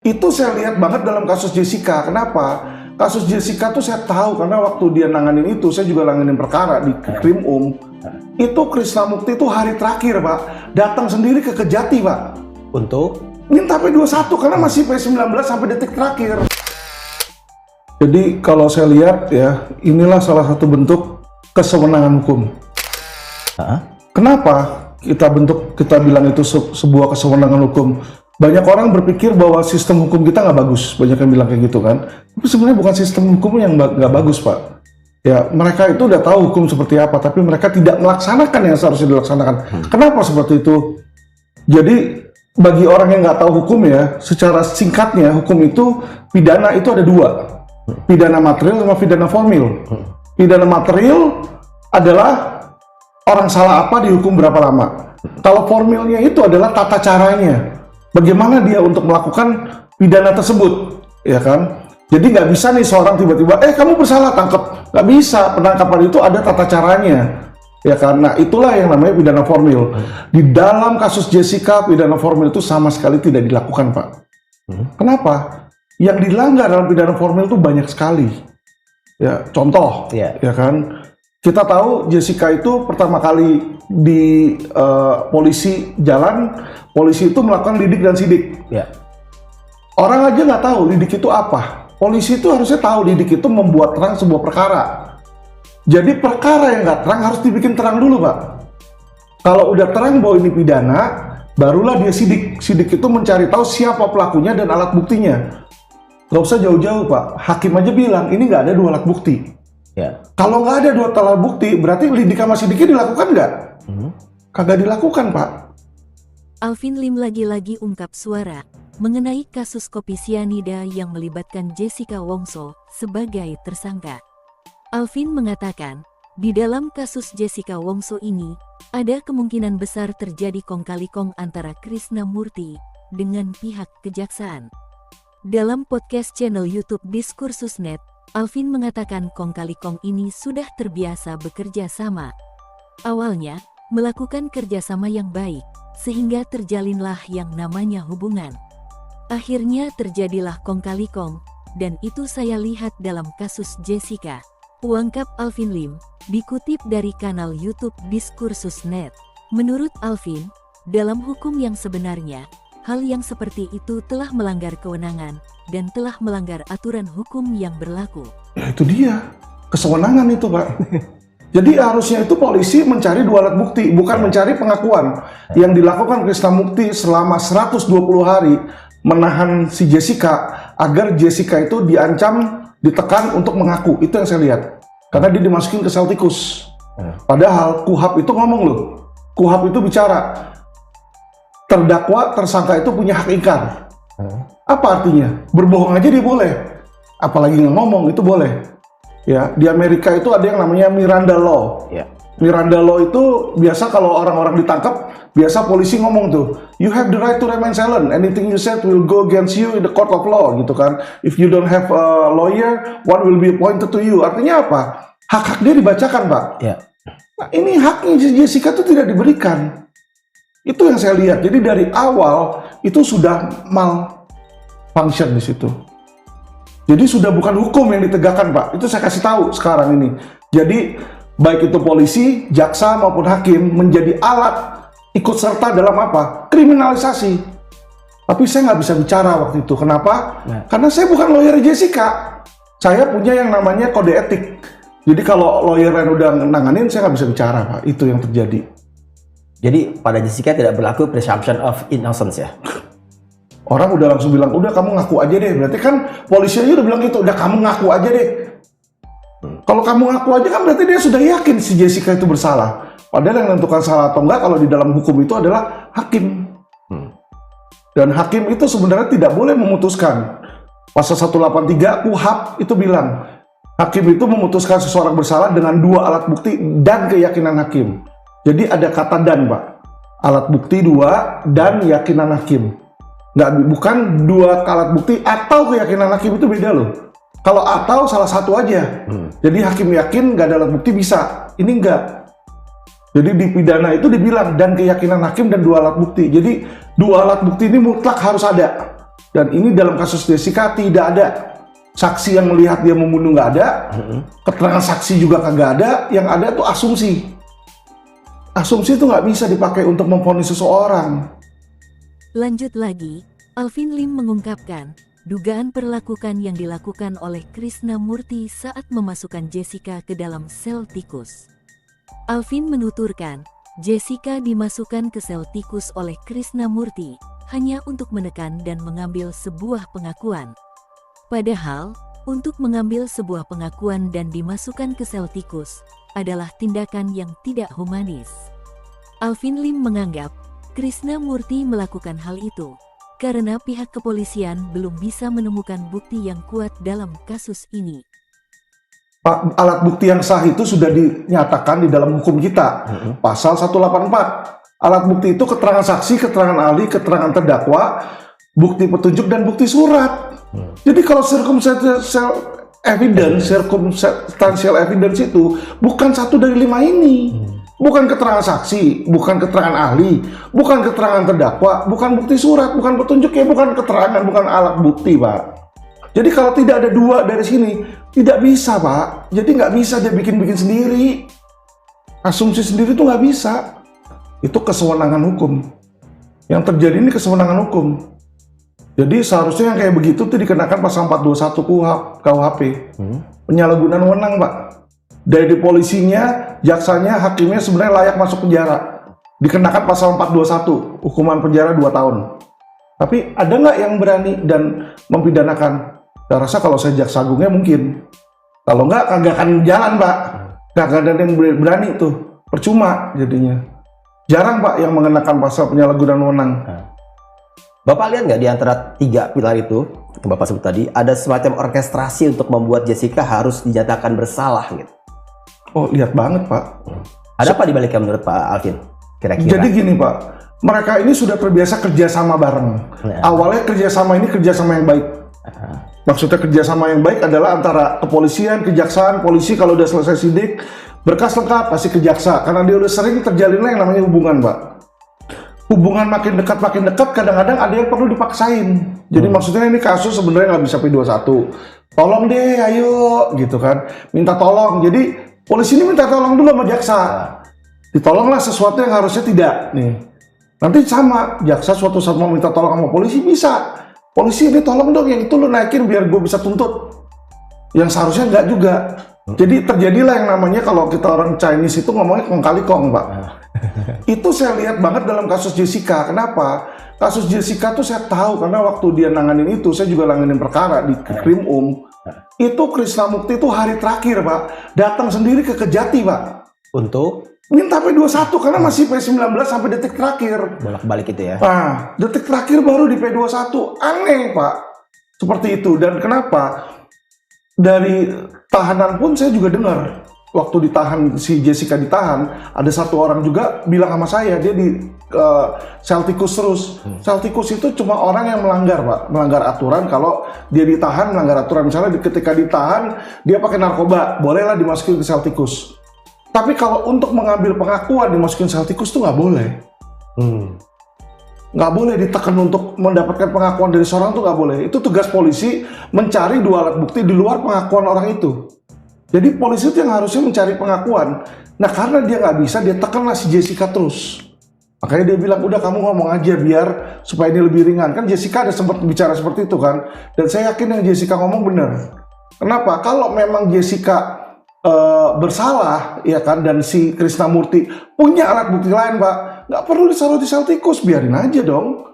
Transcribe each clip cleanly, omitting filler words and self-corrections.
Itu saya lihat banget dalam kasus Jessica. Kenapa? Kasus Jessica tuh saya tahu karena waktu dia nanganin itu, saya juga nanganin perkara di Krim Itu Krisnamukti itu hari terakhir, Pak, datang sendiri ke Kejati, Pak. Untuk Minta P21 karena masih P19 sampai detik terakhir. Jadi kalau saya lihat ya, inilah salah satu bentuk kesewenangan hukum. Kenapa kita bilang itu sebuah kesewenangan hukum? Banyak orang berpikir bahwa sistem hukum kita nggak bagus, banyak yang bilang kayak gitu kan. Tapi sebenarnya bukan sistem hukum yang nggak bagus, Pak. Ya, mereka itu udah tahu hukum seperti apa, tapi mereka tidak melaksanakan yang seharusnya dilaksanakan. Kenapa seperti itu? Jadi bagi orang yang nggak tahu hukum ya, secara singkatnya hukum itu pidana itu ada dua, pidana material sama pidana formil. Pidana material adalah orang salah apa dihukum berapa lama. Kalau formilnya itu adalah tata caranya. Bagaimana dia untuk melakukan pidana tersebut, ya kan? Jadi nggak bisa nih seorang tiba-tiba, kamu bersalah, tangkap. Nggak bisa, penangkapan itu ada tata caranya, ya kan? Nah itulah yang namanya pidana formil. Di dalam kasus Jessica, pidana formil itu sama sekali tidak dilakukan, Pak. Kenapa? Yang dilanggar dalam pidana formil itu banyak sekali. Ya, contoh, ya kan? Kita tahu Jessica itu pertama kali di polisi jalan, polisi itu melakukan lidik dan sidik. Orang aja nggak tahu lidik itu apa. Polisi itu harusnya tahu lidik itu membuat terang sebuah perkara. Jadi perkara yang nggak terang harus dibikin terang dulu, Pak. Kalau udah terang bahwa ini pidana, barulah dia sidik. Sidik itu mencari tahu siapa pelakunya dan alat buktinya. Nggak usah jauh-jauh, Pak. Hakim aja bilang ini nggak ada dua alat bukti. Kalau nggak ada dua alat bukti, berarti lidik sama sidiknya dilakukan nggak? Kagak dilakukan, Pak. Alvin Lim lagi-lagi ungkap suara mengenai kasus kopi sianida yang melibatkan Jessica Wongso sebagai tersangka. Alvin mengatakan, di dalam kasus Jessica Wongso ini, ada kemungkinan besar terjadi kong-kali-kong antara Krisnamurti dengan pihak kejaksaan. Dalam podcast channel YouTube Diskursus.net, Alvin mengatakan kong-kali-kong ini sudah terbiasa bekerja sama. Awalnya, melakukan kerjasama yang baik, sehingga terjalinlah yang namanya hubungan. Akhirnya terjadilah kong-kali-kong, dan itu saya lihat dalam kasus Jessica. Ungkap Alvin Lim, dikutip dari kanal YouTube Diskursus.net. Menurut Alvin, dalam hukum yang sebenarnya, hal yang seperti itu telah melanggar kewenangan, dan telah melanggar aturan hukum yang berlaku. Nah, itu dia, kesewenangan itu, Pak. Jadi harusnya itu polisi mencari dua alat bukti, bukan mencari pengakuan. Yang dilakukan Krisnamukti selama 120 hari menahan si Jessica, agar Jessica itu diancam, ditekan untuk mengaku. Itu yang saya lihat. Karena dia dimasukin ke sel tikus. Padahal KUHAP itu ngomong loh. KUHAP itu bicara, terdakwa, tersangka itu punya hak ingkar. Apa artinya? Berbohong aja dia boleh. Apalagi nggak ngomong, itu boleh. Ya, di Amerika itu ada yang namanya Miranda Law. Miranda Law itu biasa kalau orang-orang ditangkap, biasa polisi ngomong tuh, you have the right to remain silent. Anything you said will go against you in the court of law, gitu kan. If you don't have a lawyer, one will be appointed to you. Artinya apa? Hak-hak dia dibacakan, Pak. Nah, ini haknya Jessica itu tidak diberikan. Itu yang saya lihat. Jadi dari awal itu sudah malfunction di situ. Jadi sudah bukan hukum yang ditegakkan, Pak. Itu saya kasih tahu sekarang ini. Jadi baik itu polisi, jaksa maupun hakim menjadi alat ikut serta dalam apa? Kriminalisasi. Tapi saya nggak bisa bicara waktu itu. Kenapa? Karena saya bukan lawyer Jessica. Saya punya yang namanya kode etik. Jadi kalau lawyer yang udah nanganin, saya nggak bisa bicara, Pak. Itu yang terjadi. Jadi pada Jessica tidak berlaku presumption of innocence ya? Orang udah langsung bilang, udah kamu ngaku aja deh. Berarti kan polisi aja udah bilang gitu, udah kamu ngaku aja deh. Kalau kamu ngaku aja kan berarti dia sudah yakin si Jessica itu bersalah. Padahal yang menentukan salah atau enggak kalau di dalam hukum itu adalah hakim. Dan hakim itu sebenarnya tidak boleh memutuskan. Pasal 183 KUHAP itu bilang, hakim itu memutuskan seseorang bersalah dengan dua alat bukti dan keyakinan hakim. Jadi ada kata dan, Pak. Alat bukti dua dan keyakinan hakim. Bukan dua alat bukti atau keyakinan hakim, itu beda loh. Kalau atau salah satu aja. Jadi hakim yakin nggak ada alat bukti bisa. Ini enggak. Jadi di pidana itu dibilang dan keyakinan hakim dan dua alat bukti. Jadi dua alat bukti ini mutlak harus ada. Dan ini dalam kasus Jessica tidak ada saksi yang melihat dia membunuh, nggak ada. Keterangan saksi juga kagak ada. Yang ada tuh asumsi. Asumsi itu nggak bisa dipakai untuk memvonis seseorang. Lanjut lagi, Alvin Lim mengungkapkan, dugaan perlakukan yang dilakukan oleh Krisnamurti saat memasukkan Jessica ke dalam sel tikus. Alvin menuturkan, Jessica dimasukkan ke sel tikus oleh Krisnamurti hanya untuk menekan dan mengambil sebuah pengakuan. Padahal, untuk mengambil sebuah pengakuan dan dimasukkan ke sel tikus adalah tindakan yang tidak humanis. Alvin Lim menganggap Krisnamurti melakukan hal itu karena pihak kepolisian belum bisa menemukan bukti yang kuat dalam kasus ini. Pak, alat bukti yang sah itu sudah dinyatakan di dalam hukum kita, pasal 184. Alat bukti itu keterangan saksi, keterangan ahli, keterangan terdakwa, bukti petunjuk, dan bukti surat. Jadi kalau circumstantial evidence itu bukan satu dari 5 ini. Bukan keterangan saksi, bukan keterangan ahli, bukan keterangan terdakwa, bukan bukti surat, bukan petunjuk, ya bukan keterangan, bukan alat bukti, Pak. Jadi kalau tidak ada 2 dari sini, tidak bisa, Pak. Jadi nggak bisa dia bikin-bikin sendiri. Asumsi sendiri itu nggak bisa. Itu kesewenangan hukum. Yang terjadi ini kesewenangan hukum. Jadi seharusnya yang kayak begitu tuh dikenakan pasal 421 KUHP. Penyalahgunaan wewenang, Pak. Dari polisinya, jaksanya, hakimnya sebenarnya layak masuk penjara. Dikenakan pasal 421, hukuman penjara 2 tahun. Tapi ada nggak yang berani dan mempidanakan? Saya rasa kalau saya jaksa agungnya mungkin. Kalau nggak, kagak akan jalan, Pak. Kagak ada yang berani tuh. Percuma jadinya. Jarang, Pak, yang mengenakan pasal penyalahgunaan wewenang. Bapak lihat nggak di antara 3 pilar itu, yang Bapak sebut tadi, ada semacam orkestrasi untuk membuat Jessica harus dinyatakan bersalah gitu. Oh, lihat banget, Pak. Ada apa dibaliknya menurut Pak Alvin? Kira-kira. Jadi gini, Pak. Mereka ini sudah terbiasa kerjasama bareng. Awalnya kerjasama ini kerjasama yang baik. Maksudnya kerjasama yang baik adalah antara kepolisian, kejaksaan, polisi kalau udah selesai sidik, berkas lengkap pasti ke jaksa. Karena dia udah sering terjalinnya yang namanya hubungan, Pak. Hubungan makin dekat, kadang-kadang ada yang perlu dipaksain. Jadi maksudnya ini kasus sebenarnya nggak bisa P21. Tolong deh, ayo, gitu kan. Minta tolong. Jadi polisi ini minta tolong dulu sama jaksa. Ditolonglah sesuatu yang harusnya tidak. Nih. Nanti sama, jaksa suatu saat mau minta tolong sama polisi, bisa. Polisi ini tolong dong, yang itu lu naikin biar gue bisa tuntut. Yang seharusnya nggak juga. Jadi terjadilah yang namanya kalau kita orang Chinese itu ngomongnya kong kali kong, Pak. Itu saya lihat banget dalam kasus Jessica. Kenapa? Kasus Jessica tuh saya tahu karena waktu dia nanganin itu, saya juga nanganin perkara di Krim Itu Krisnamurti itu hari terakhir, Pak, datang sendiri ke Kejati, Pak. Untuk minta P21 karena masih P19 sampai detik terakhir. bolak-balik itu ya. Nah, detik terakhir baru di P21. Aneh, Pak. Seperti itu. Dan kenapa? Dari tahanan pun saya juga dengar waktu ditahan, si Jessica ditahan, ada satu orang juga bilang sama saya, dia di sel tikus terus. Sel tikus itu cuma orang yang melanggar, Pak, melanggar aturan. Kalau dia ditahan melanggar aturan, misalnya ketika ditahan dia pakai narkoba, bolehlah dimasukin ke sel tikus. Tapi kalau untuk mengambil pengakuan dimasukin sel tikus tuh nggak boleh. Nggak boleh ditekan untuk mendapatkan pengakuan dari seorang tuh nggak boleh. Itu tugas polisi mencari 2 alat bukti di luar pengakuan orang itu. Jadi polisi itu yang harusnya mencari pengakuan. Nah karena dia nggak bisa, dia tekanlah si Jessica terus. Makanya dia bilang, udah kamu ngomong aja biar supaya ini lebih ringan. Kan Jessica ada sempat bicara seperti itu kan. Dan saya yakin yang Jessica ngomong benar. Kenapa? Kalau memang Jessica bersalah, ya kan, dan si Krisnamurti punya alat bukti lain, Pak, nggak perlu ditaruh di sel tikus, biarin aja dong.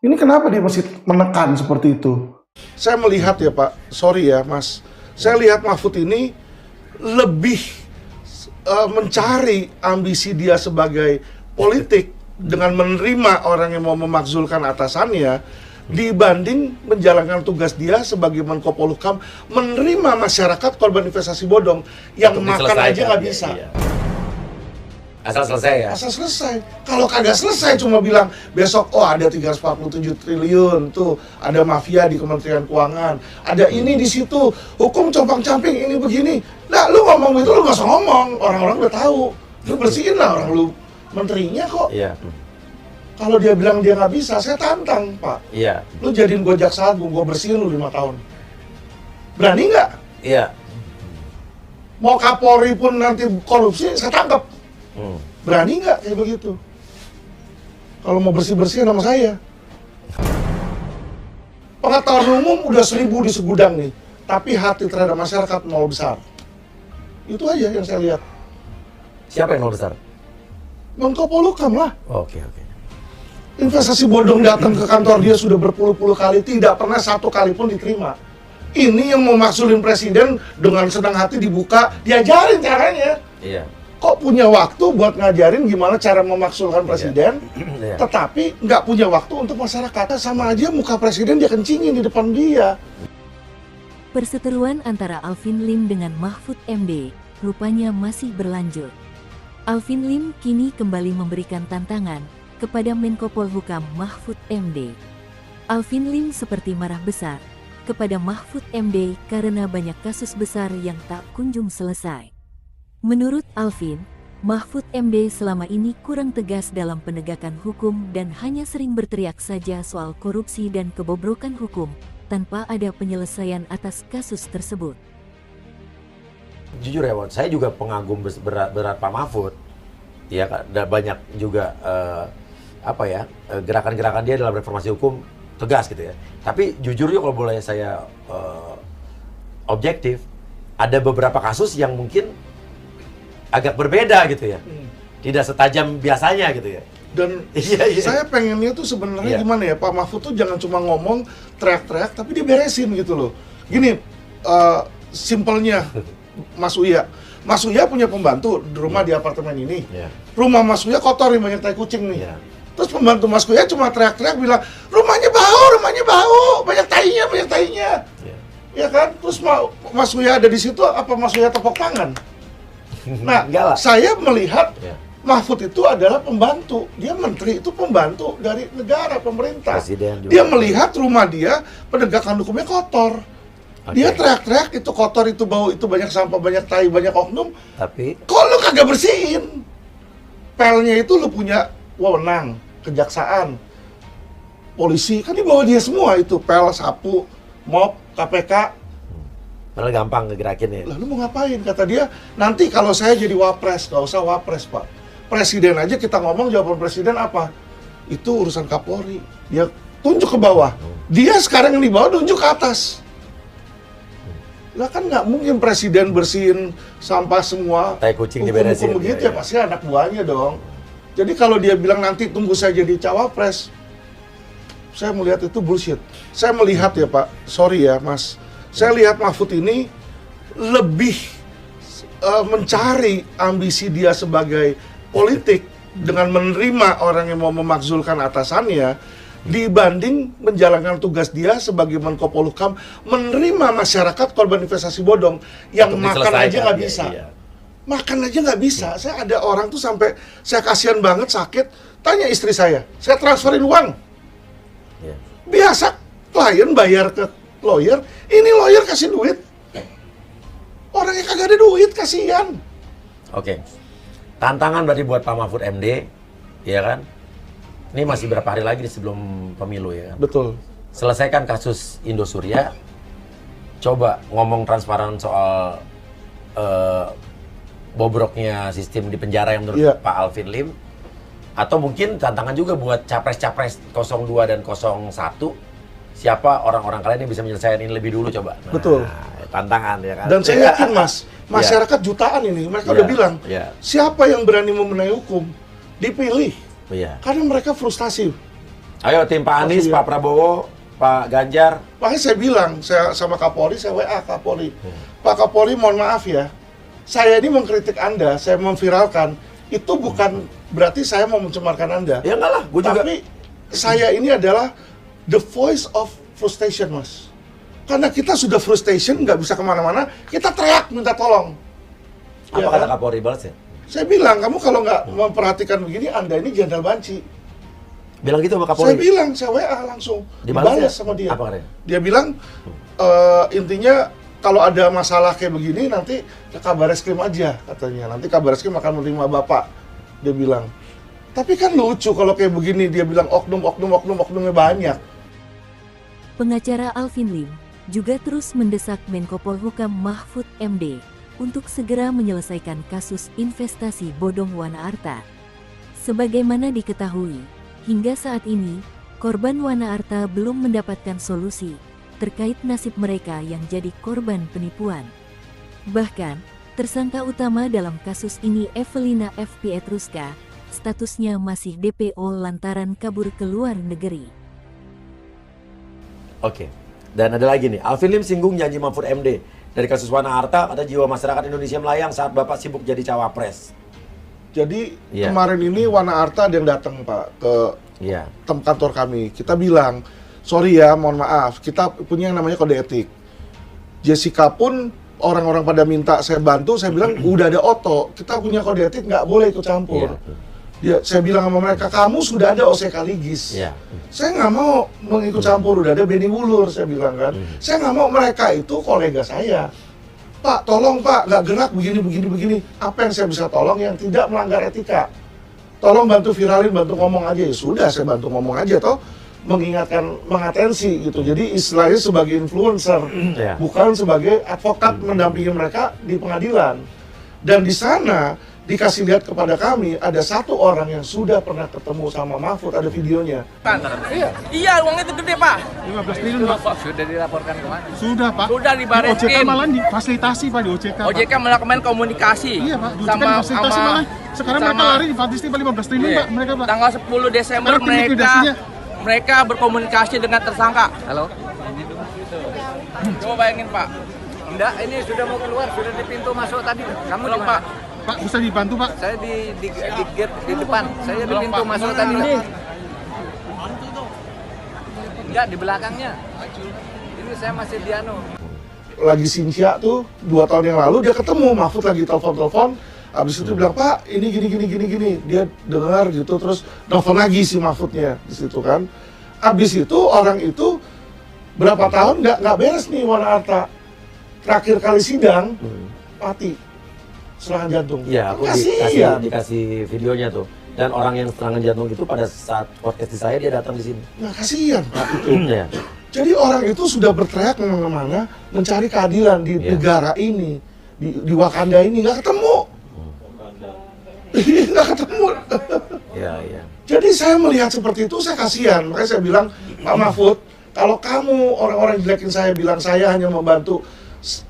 Ini kenapa dia masih menekan seperti itu? Saya melihat ya, Pak, sorry ya, Mas, saya lihat Mahfud ini lebih mencari ambisi dia sebagai politik dengan menerima orang yang mau memakzulkan atasannya dibanding menjalankan tugas dia sebagai Menko Polhukam menerima masyarakat korban investasi bodong yang makan aja nggak bisa. Iya. Asal selesai ya? Asal selesai. Kalau kagak selesai cuma bilang besok ada 347 triliun tuh, ada mafia di Kementerian Keuangan, ada ini di situ, hukum compang-camping ini begini. Nah, lu ngomong itu lu nggak usah ngomong, orang-orang udah tahu. Lu bersihin lah orang lu menterinya kok. Iya. Kalau dia bilang dia nggak bisa, saya tantang, Pak. Iya. Lu jadiin gue jaksa agung, gue bersihin lu 5 tahun. Berani nggak? Iya. Mau Kapolri pun nanti korupsi, saya tangkap. Hmm. Berani nggak kayak begitu? Kalau mau bersih-bersih sama saya. Pengetahuan umum udah 1000 di segudang nih, tapi hati terhadap masyarakat nol besar. Itu aja yang saya lihat. Siapa yang nol besar? Menko Polhukam lah. Oke, oke. Investasi bodong datang ke kantor dia sudah berpuluh-puluh kali, tidak pernah 1 kali pun diterima. Ini yang mau maksulin presiden dengan senang hati dibuka, diajarin caranya. Iya. Kok punya waktu buat ngajarin gimana cara memaksulkan presiden, Iya. tetapi nggak punya waktu untuk masyarakat. Sama aja muka presiden dia kencingin di depan dia. Perseteruan antara Alvin Lim dengan Mahfud MD rupanya masih berlanjut. Alvin Lim kini kembali memberikan tantangan kepada Menko Polhukam Mahfud MD. Alvin Lim seperti marah besar kepada Mahfud MD karena banyak kasus besar yang tak kunjung selesai. Menurut Alvin, Mahfud MD selama ini kurang tegas dalam penegakan hukum dan hanya sering berteriak saja soal korupsi dan kebobrokan hukum tanpa ada penyelesaian atas kasus tersebut. Jujur ya, Wan, saya juga pengagum berat Pak Mahfud. Ya, ada banyak juga gerakan-gerakan dia dalam reformasi hukum tegas gitu ya. Tapi jujurnya kalau boleh saya objektif, ada beberapa kasus yang mungkin agak berbeda gitu ya. Tidak setajam biasanya gitu ya. Dan Iya. saya pengennya tuh sebenarnya Iya. gimana ya, Pak Mahfud tuh jangan cuma ngomong teriak-teriak, tapi dia beresin gitu loh. Gini, simpelnya Mas Uya. Mas Uya punya pembantu di rumah di apartemen ini. Iya. Rumah Mas Uya kotor nih, banyak tai kucing nih. Iya. Terus pembantu Mas Uya cuma teriak-teriak bilang, rumahnya bau, banyak tainya. Iya. Ya kan? Terus Mas Uya ada di situ, apa Mas Uya tepuk tangan? Nah, Enggak lah. saya melihat Iya. Mahfud itu adalah pembantu. Dia menteri, itu pembantu dari negara, pemerintah. Presiden juga. Dia melihat rumah dia, penegakan hukumnya kotor. Dia Oke. teriak-teriak, itu kotor, itu bau, itu banyak sampah, banyak tai, banyak oknum. Tapi Kok lu kagak bersihin? Pelnya itu lu punya wewenang, kejaksaan, polisi, kan di bawah dia semua itu. Pel, sapu, mop, KPK. malah gampang ngegerakin ya. Lalu mau ngapain? Kata dia, nanti kalau saya jadi wapres, gak usah wapres, Pak. Presiden aja kita ngomong, jawaban presiden apa? Itu urusan Kapolri. Dia tunjuk ke bawah. Dia sekarang yang di bawah tunjuk ke atas. Lah kan nggak mungkin presiden bersihin sampah semua. Tai kucing hukum-hukum diberesin, begitu iya, ya, iya. pasti anak buahnya dong. Jadi kalau dia bilang nanti tunggu saya jadi cawapres, saya melihat itu bullshit. Saya melihat ya Pak, sorry ya Mas, saya lihat Mahfud ini lebih mencari ambisi dia sebagai politik dengan menerima orang yang mau memakzulkan atasannya dibanding menjalankan tugas dia sebagai Menko Polhukam menerima masyarakat korban investasi bodong yang Untuk makan diselesaikan, aja nggak iya, bisa. iya. Makan aja nggak bisa. Saya ada orang tuh sampai saya kasihan banget sakit. Tanya istri saya transferin uang. Iya. Biasa klien bayar ke lawyer, ini lawyer kasih duit. Orangnya kagak ada duit, kasihan. Oke. Tantangan berarti buat Pak Mahfud MD, ya kan? Ini masih berapa hari lagi sebelum pemilu ya kan? Betul. Selesaikan kasus Indosuria. Coba ngomong transparan soal bobroknya sistem di penjara yang menurut Iya. Pak Alvin Lim. Atau mungkin tantangan juga buat capres-capres 02 dan 01. Siapa orang-orang kalian yang bisa menyelesaikan ini lebih dulu coba. Nah, Betul. Tantangan ya kan. Dan saya yakin Mas, masyarakat jutaan ini, mereka Iya, udah bilang, iya. siapa yang berani membenahi hukum, dipilih. Iya. Karena mereka frustasi. Ayo tim Pak Anies, Iya. Pak Prabowo, Pak Ganjar. Makanya saya bilang, saya sama Kapolri, saya WA Kapolri. Pak Kapolri, mohon maaf ya, saya ini mengkritik Anda, saya memviralkan, itu bukan berarti saya mau mencemarkan Anda. Ya enggak lah, gue juga. Tapi saya ini adalah the voice of frustration, Mas. Karena kita sudah frustration, nggak bisa kemana-mana, kita teriak minta tolong. Apa Ya kata kan? Kapolri balas ya? Saya bilang, kamu kalau nggak memperhatikan begini, Anda ini jenderal banci. Bilang gitu sama Saya Kapolri. bilang, saya WA langsung. Dibalas ya? Sama dia. Apa katanya? Dia bilang, intinya kalau ada masalah kayak begini, nanti ke Kabareskrim aja, katanya. Nanti Kabareskrim akan menerima Bapak. Dia bilang. Tapi kan lucu kalau kayak begini, dia bilang oknumnya banyak. Pengacara Alvin Lim juga terus mendesak Menko Polhukam Mahfud MD untuk segera menyelesaikan kasus investasi bodong Wana Arta. Sebagaimana diketahui, hingga saat ini, korban Wana Arta belum mendapatkan solusi terkait nasib mereka yang jadi korban penipuan. Bahkan, tersangka utama dalam kasus ini Evelina F. Pietruska, statusnya masih DPO lantaran kabur ke luar negeri. Oke. Dan ada lagi nih, Alvin Lim singgung janji Mahfud MD. Dari kasus Wana Arta, ada jiwa masyarakat Indonesia melayang saat Bapak sibuk jadi cawapres. Jadi Iya. kemarin ini Wana Arta ada yang datang Pak ke Iya. kantor kami. Kita bilang, sorry ya, mohon maaf, kita punya yang namanya kode etik. Jessica pun orang-orang pada minta saya bantu, saya bilang udah ada Oto, kita punya kode etik, nggak boleh ikut campur. Ya, saya bilang sama mereka, kamu sudah ada OCK Ligis. Iya. Saya nggak mau mengikut campur, udah ada Benny Wulur, saya bilang kan. Saya nggak mau, mereka itu kolega saya. Pak, tolong Pak, nggak gerak begini. Apa yang saya bisa tolong yang tidak melanggar etika? Tolong bantu viralin, bantu ngomong aja. Ya sudah, saya bantu ngomong aja, toh mengingatkan, mengatensi gitu. Jadi istilahnya sebagai influencer, Iya. bukan sebagai advokat mendampingi mereka di pengadilan. Dan di sana dikasih lihat kepada kami ada satu orang yang sudah pernah ketemu sama Mahfud, ada videonya. Iya, uangnya itu gede, Pak. 15 triliun, Pak. Sudah dilaporkan kemana? Sudah, Pak. Sudah Di dibaresin. OJK malah difasilitasi, Pak, di OJK. Pak. OJK melakukan komunikasi. Iya, Pak. Di OJK difasilitasi malah. Sekarang mereka lari difasilitasi 15 triliun, Iya. Pak. Mereka, Pak. Tanggal 10 Desember Sekarang tim likuidasinya. mereka berkomunikasi dengan tersangka. Halo. Coba bayangin, Pak. Enggak, ini sudah mau keluar, sudah di pintu masuk tadi. Kamu Belum, di mana? Pak. Pak, bisa dibantu, Pak. Saya di gate di depan. Saya di Belum, pintu Pak. masuk tadi. Enggak, di belakangnya. Ini saya masih di anu. Lagi Sinsia tuh 2 tahun yang lalu dia ketemu Mahfud lagi telepon. Abis itu bilang, Pak, ini gini. Dia dengar gitu, terus telepon lagi si Mahfudnya di situ kan. Abis itu orang itu berapa tahun nggak beres nih Wana Arta. Terakhir kali sidang mati serangan jantung. Iya, aku Kasihan. dikasih videonya tuh. Dan orang yang serangan jantung itu pada saat podcast di saya dia datang di sini. Nah, kasihan Pak itu. Iya. Jadi orang itu sudah berteriak kemana-mana mencari keadilan di Iya. negara ini, di Wakanda ini nggak ketemu. Nggak ketemu. Iya. Jadi saya melihat seperti itu saya kasihan. Makanya saya bilang, Pak Mahfud, kalau kamu orang-orang jelekin saya bilang saya hanya membantu,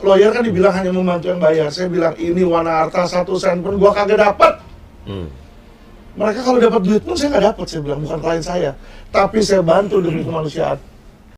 lawyer kan dibilang hanya membantu yang bayar. Saya bilang ini Wana Arta 1 sen pun gua kagak dapat. Mereka kalau dapat duit pun saya nggak dapat. Saya bilang bukan klien saya, tapi saya bantu demi kemanusiaan.